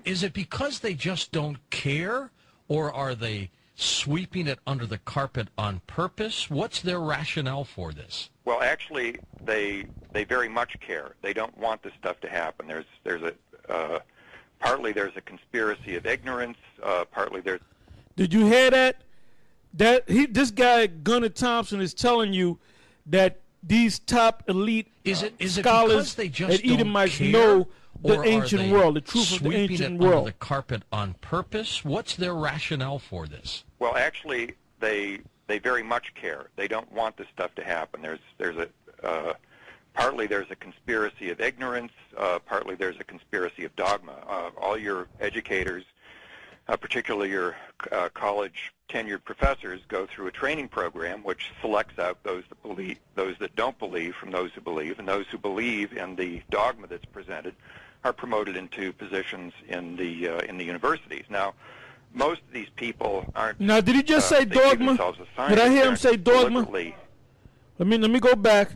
Is it because they just don't care, or are they sweeping it under the carpet on purpose? What's their rationale for this? Well, actually, they very much care. They don't want this stuff to happen. Partly there's a conspiracy of ignorance. Partly there's. Did you hear that? This guy Gunnar Thompson is telling you that these top elite scholars they just and Edomites know the ancient world, the truth of the ancient world. Under the carpet on purpose? What's their rationale for this? Well, actually, they very much care. They don't want this stuff to happen. Partly there's a conspiracy of ignorance. Partly there's a conspiracy of dogma. All your educators, particularly your college tenured professors, go through a training program which selects out those that don't believe from those who believe, and those who believe in the dogma that's presented are promoted into positions in the universities. Now, most of these people aren't. Now, did he just say dogma? Did I hear him say dogma? Let me go back.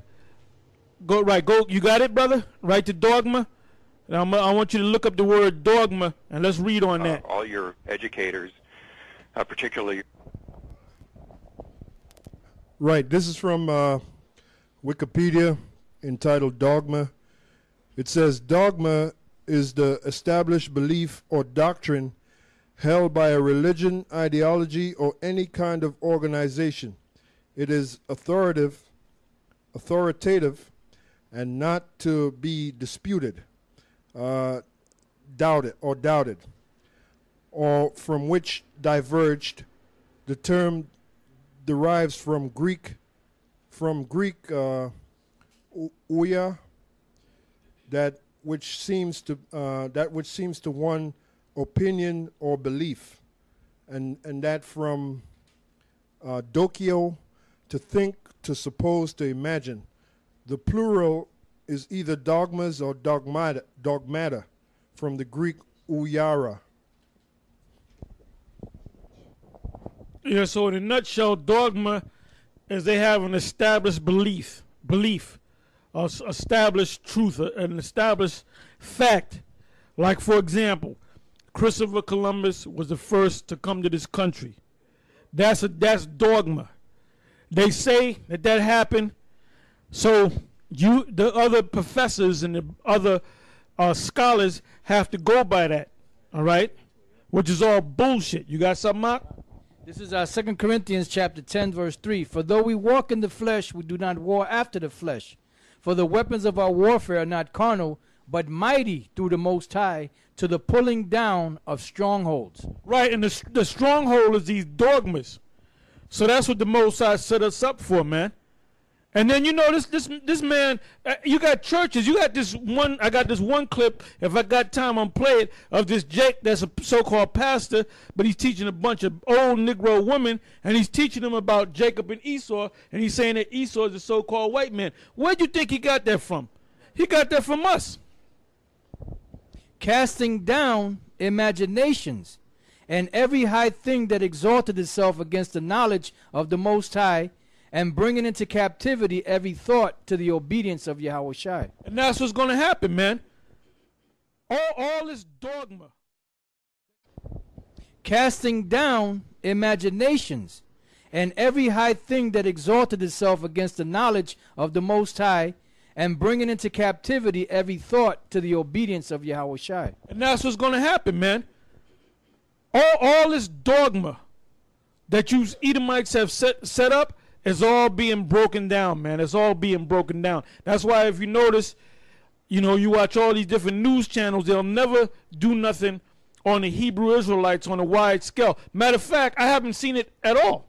Go. You got it, brother. Right to dogma. I want you to look up the word dogma, and let's read on that. All your educators, particularly. Right. This is from Wikipedia, entitled Dogma. It says, dogma is the established belief or doctrine held by a religion, ideology, or any kind of organization. It is authoritative, and not to be disputed, doubted, or from which diverged. The term derives from Greek ouia, that which seems to one opinion or belief, and that from dokio, to think, to suppose, to imagine. The plural is either dogmas or dogmata, from the Greek ouiara. Yeah, so in a nutshell, dogma is they have an established belief, established truth, an established fact. Like, for example, Christopher Columbus was the first to come to this country. That's dogma. They say that happened, so the other professors and the other scholars have to go by that, all right? Which is all bullshit. You got something, Mark? This is 2 Corinthians chapter 10, verse 3. For though we walk in the flesh, we do not war after the flesh. For the weapons of our warfare are not carnal, but mighty through the Most High to the pulling down of strongholds. Right, and the stronghold is these dogmas. So that's what the Most High set us up for, man. And then, you know, this man, you got churches. You got this one. I got this one clip. If I got time, I'll play it, of this Jake that's a so-called pastor, but he's teaching a bunch of old Negro women, and he's teaching them about Jacob and Esau, and he's saying that Esau is a so-called white man. Where'd you think he got that from? He got that from us. Casting down imaginations and every high thing that exalted itself against the knowledge of the Most High, and bringing into captivity every thought to the obedience of Yahweh Shai. And that's what's going to happen, man. All this dogma. Casting down imaginations and every high thing that exalted itself against the knowledge of the Most High, and bringing into captivity every thought to the obedience of Yahweh Shai. And that's what's going to happen, man. All this dogma that you Edomites have set up, it's all being broken down, man. It's all being broken down. That's why, if you notice, you know, you watch all these different news channels, they'll never do nothing on the Hebrew Israelites on a wide scale. Matter of fact, I haven't seen it at all.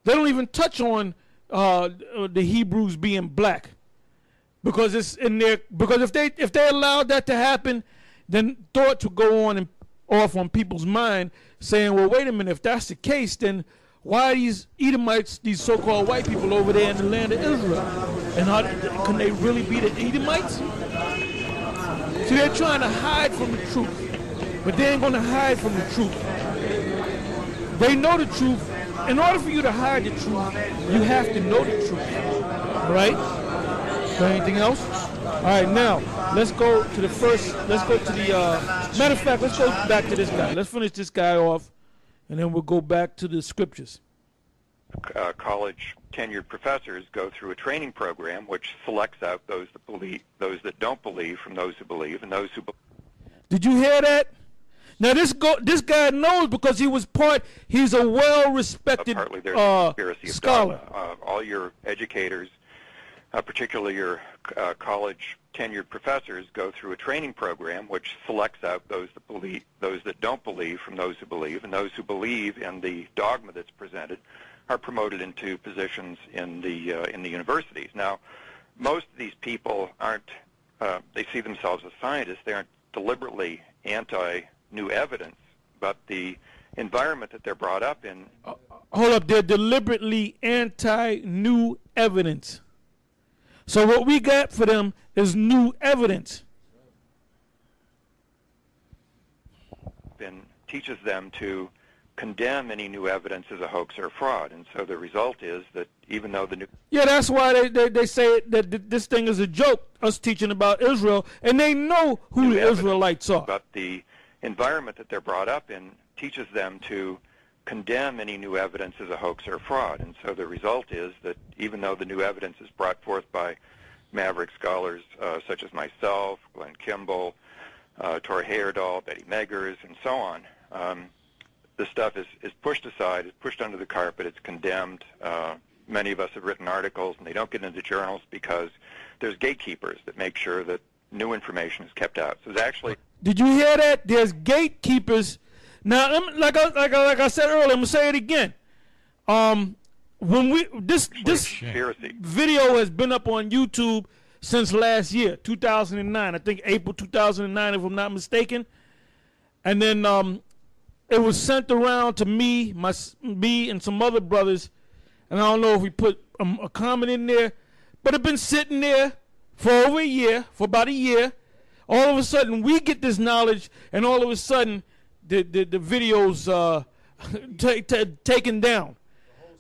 They don't even touch on the Hebrews being black, because it's in there. Because if they allowed that to happen, then thoughts would go on and off on people's mind, saying, well, wait a minute, if that's the case, then why are these Edomites, these so-called white people over there in the land of Israel? And can they really be the Edomites? See, they're trying to hide from the truth, but they ain't going to hide from the truth. They know the truth. In order for you to hide the truth, you have to know the truth. All right? Got anything else? All right, now, let's go to the first. Let's go to the. Matter of fact, let's go back to this guy. Let's finish this guy off, and then we'll go back to the scriptures. College tenured professors go through a training program which selects out those that believe, those that don't believe from those who believe, and those who believe. Did you hear that? Now this guy knows because he was part. He's a well-respected Partly there's a conspiracy of scholar. All your educators, particularly your college tenured professors, go through a training program which selects out those that believe, those that don't believe from those who believe, and those who believe in the dogma that's presented are promoted into positions in the universities. Now, most of these people aren't. They see themselves as scientists. They aren't deliberately anti-new evidence, but the environment that they're brought up in. Hold up, they're deliberately anti-new evidence. So what we got for them is new evidence. And teaches them to condemn any new evidence as a hoax or a fraud. And so the result is that even though the new... Yeah, that's why they say that this thing is a joke, us teaching about Israel, and they know who the Israelites are. But the environment that they're brought up in teaches them to condemn any new evidence as a hoax or a fraud. And so the result is that even though the new evidence is brought forth by maverick scholars such as myself, Glenn Kimball, Tor Heyerdahl, Betty Meggers, and so on, this stuff is pushed aside, is pushed under the carpet, it's condemned. Many of us have written articles, and they don't get into journals because there's gatekeepers that make sure that new information is kept out. So it's actually... Did you hear that? There's gatekeepers. Now, like I said earlier, I'm going to say it again. When this video has been up on YouTube since last year, 2009. I think April 2009, if I'm not mistaken. And then... it was sent around to me and some other brothers, and I don't know if we put a comment in there, but it's been sitting there for over a year, for about a year. All of a sudden, we get this knowledge, and all of a sudden, the video's taken down.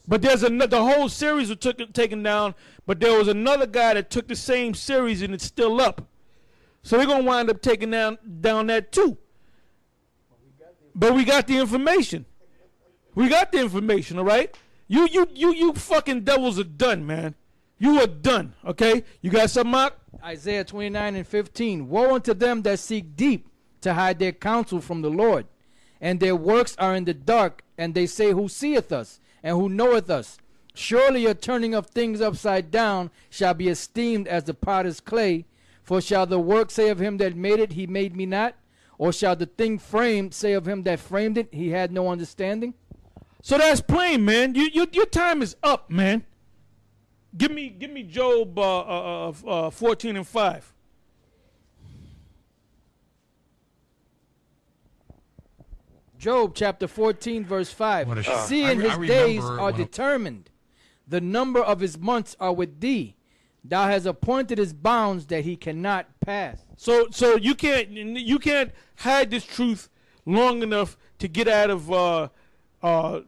But there's the whole series was taken down, but there was another guy that took the same series, and it's still up. So they're going to wind up taking down that too. But we got the information. We got the information, all right? You fucking devils are done, man. You are done, okay? You got something, Mark? Isaiah 29:15. Woe unto them that seek deep to hide their counsel from the Lord. And their works are in the dark, and they say, who seeth us, and who knoweth us? Surely your turning of things upside down shall be esteemed as the potter's clay. For shall the work say of him that made it, he made me not? Or shall the thing framed say of him that framed it, he had no understanding? So that's plain, man. Your time is up, man. Give me Job 14:5. Job chapter 14, verse 5. Seeing his days are determined, the number of his months are with thee. Thou hast appointed his bounds that he cannot pass. So you can't hide this truth long enough to get out of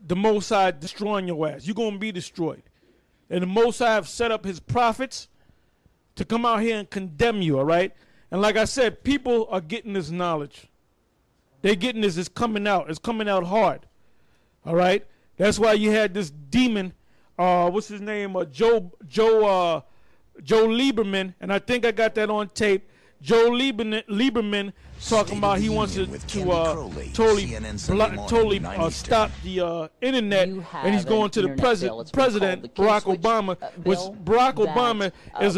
the Most High destroying your ass. You're gonna be destroyed. And the Most High have set up his prophets to come out here and condemn you. All right. And like I said, people are getting this knowledge. They're getting this. It's coming out. It's coming out hard. All right. That's why you had this demon. What's his name? Joe Lieberman, and I think I got that on tape. Joe Lieberman talking about he wants to totally stop the internet, and he's going to the president Barack Obama. Which Barack Obama he's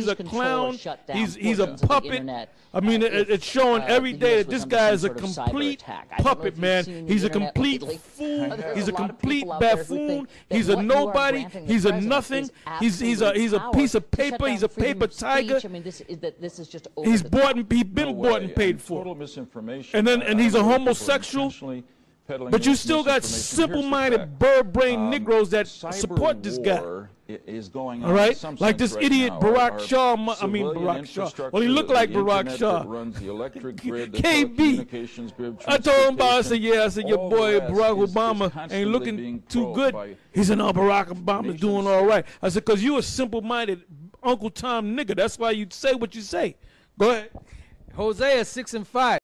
a clown. He's a puppet. I mean, it's showing every day that this guy is a complete puppet, man. He's a complete fool. He's a complete buffoon. He's a nobody. He's a nothing. He's a piece of paper. He's a paper tiger. He's been bought and paid for. And he's a homosexual. But you still got simple-minded, bird-brained Negroes that support this guy. All right? Like this idiot Barack Shaw. Barack Shaw. Well, he looked like Barack Shaw. KB. I told him about it. I said, your boy Barack Obama ain't looking too good. He said, no, Barack Obama's doing all right. I said, because you a simple-minded Uncle Tom nigga. That's why you say what you say. Go ahead. Hosea 6:5.